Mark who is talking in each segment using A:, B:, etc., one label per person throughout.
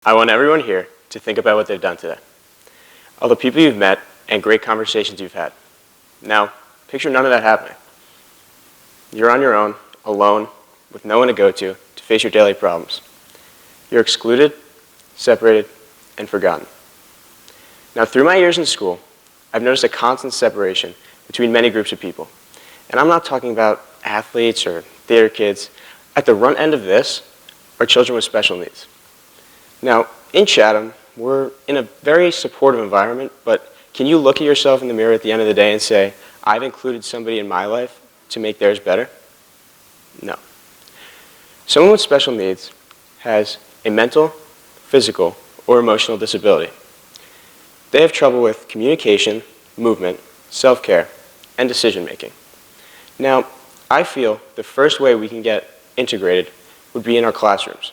A: I want everyone here to think about what they've done today. All the people you've met and great conversations you've had. Now, picture none of that happening. You're on your own, alone, with no one to go to face your daily problems. You're excluded, separated, and forgotten. Now, through my years in school, I've noticed a constant separation between many groups of people. And I'm not talking about athletes or theater kids. At the front end of this are children with special needs. Now, in Chatham, we're in a very supportive environment, but can you look at yourself in the mirror at the end of the day and say, I've included somebody in my life to make theirs better? No. Someone with special needs has a mental, physical, or emotional disability. They have trouble with communication, movement, self-care, and decision-making. Now, I feel the first way we can get integrated would be in our classrooms.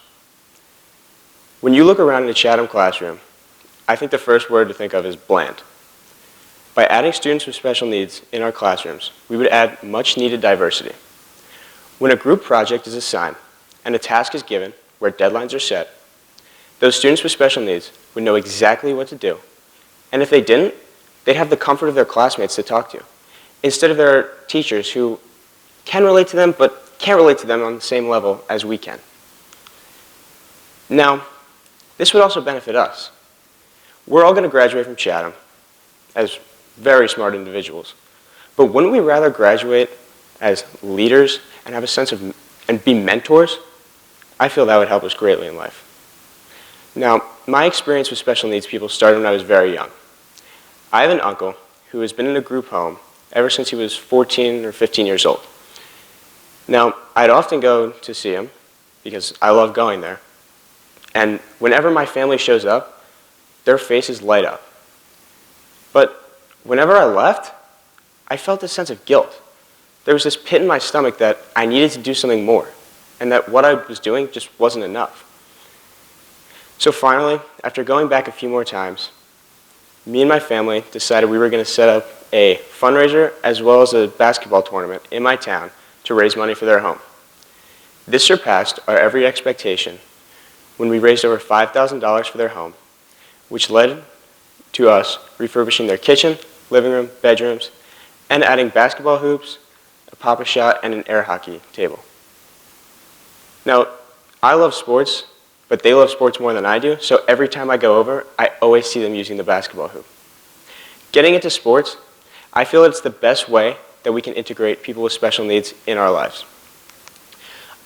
A: When you look around in a Chatham classroom, I think the first word to think of is bland. By adding students with special needs in our classrooms, we would add much-needed diversity. When a group project is assigned and a task is given where deadlines are set, those students with special needs would know exactly what to do. And if they didn't, they'd have the comfort of their classmates to talk to, instead of their teachers who can relate to them but can't relate to them on the same level as we can. Now, this would also benefit us. We're all going to graduate from Chatham as very smart individuals. But wouldn't we rather graduate as leaders and have a sense of, and be mentors? I feel that would help us greatly in life. Now, my experience with special needs people started when I was very young. I have an uncle who has been in a group home ever since he was 14 or 15 years old. Now, I'd often go to see him because I love going there. And whenever my family shows up, their faces light up. But whenever I left, I felt a sense of guilt. There was this pit in my stomach that I needed to do something more, and that what I was doing just wasn't enough. So finally, after going back a few more times, me and my family decided we were going to set up a fundraiser as well as a basketball tournament in my town to raise money for their home. This surpassed our every expectation when we raised over $5,000 for their home, which led to us refurbishing their kitchen, living room, bedrooms, and adding basketball hoops, a pop-a-shot, and an air hockey table. Now, I love sports, but they love sports more than I do, so every time I go over, I always see them using the basketball hoop. Getting into sports, I feel it's the best way that we can integrate people with special needs in our lives.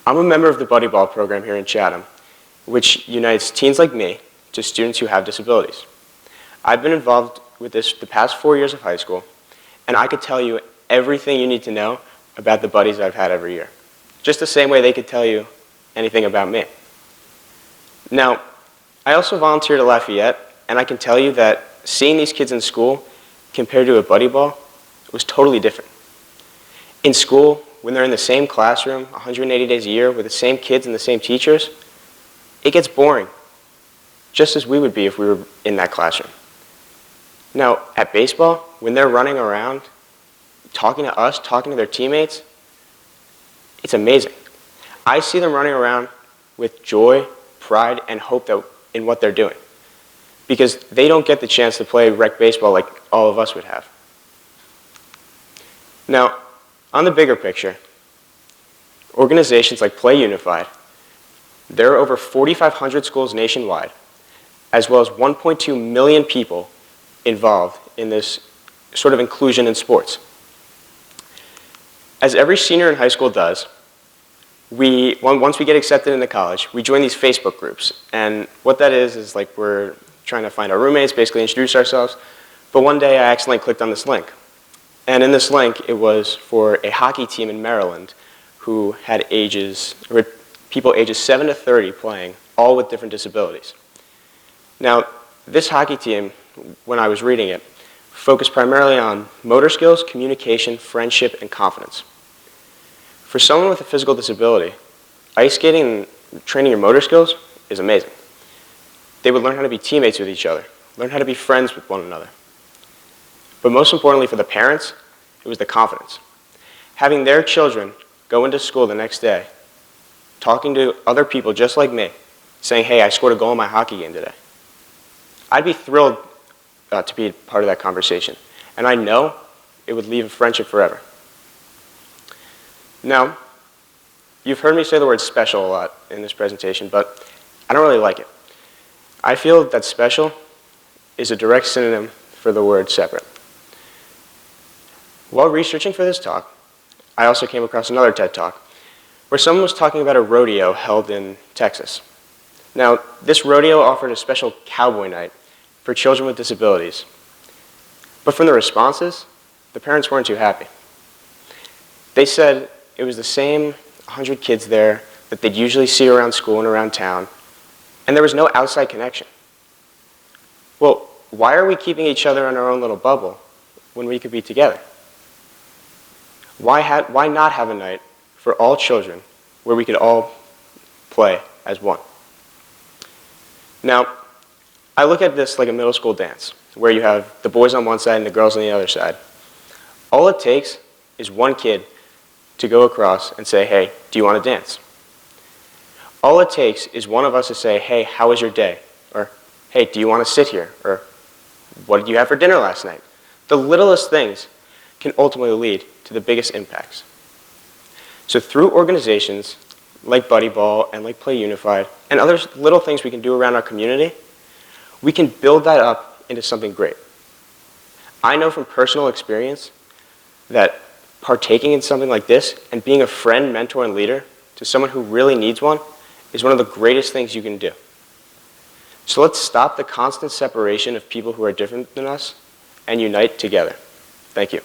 A: I'm a member of the Buddy Ball program here in Chatham, which unites teens like me to students who have disabilities. I've been involved with this the past 4 years of high school, and I could tell you everything you need to know about the buddies I've had every year, just the same way they could tell you anything about me. Now, I also volunteered at Lafayette, and I can tell you that seeing these kids in school compared to a buddy ball was totally different. In school, when they're in the same classroom 180 days a year with the same kids and the same teachers, it gets boring, just as we would be if we were in that classroom. Now, at baseball, when they're running around, talking to us, talking to their teammates, it's amazing. I see them running around with joy, pride, and hope in what they're doing, because they don't get the chance to play rec baseball like all of us would have. Now, on the bigger picture, organizations like Play Unified, there are over 4,500 schools nationwide, as well as 1.2 million people involved in this sort of inclusion in sports. As every senior in high school does, once we get accepted into college, we join these Facebook groups. And what that is like we're trying to find our roommates, basically introduce ourselves. But one day I accidentally clicked on this link. And in this link, it was for a hockey team in Maryland who had people ages 7 to 30 playing, all with different disabilities. Now, this hockey team, when I was reading it, focused primarily on motor skills, communication, friendship, and confidence. For someone with a physical disability, ice skating and training your motor skills is amazing. They would learn how to be teammates with each other, learn how to be friends with one another. But most importantly for the parents, it was the confidence. Having their children go into school the next day, talking to other people just like me, saying, hey, I scored a goal in my hockey game today. I'd be thrilled to be part of that conversation. And I know it would leave a friendship forever. Now, you've heard me say the word special a lot in this presentation, but I don't really like it. I feel that special is a direct synonym for the word separate. While researching for this talk, I also came across another TED Talk where someone was talking about a rodeo held in Texas. Now, this rodeo offered a special cowboy night for children with disabilities. But from the responses, the parents weren't too happy. They said it was the same 100 kids there that they'd usually see around school and around town, and there was no outside connection. Well, why are we keeping each other in our own little bubble when we could be together? Why not have a night for all children where we could all play as one? Now, I look at this like a middle school dance, where you have the boys on one side and the girls on the other side. All it takes is one kid to go across and say, hey, do you want to dance? All it takes is one of us to say, hey, how was your day? Or, hey, do you want to sit here? Or, what did you have for dinner last night? The littlest things can ultimately lead to the biggest impacts. So through organizations like Buddy Ball and like Play Unified and other little things we can do around our community, we can build that up into something great. I know from personal experience that partaking in something like this and being a friend, mentor, and leader to someone who really needs one is one of the greatest things you can do. So let's stop the constant separation of people who are different than us and unite together. Thank you.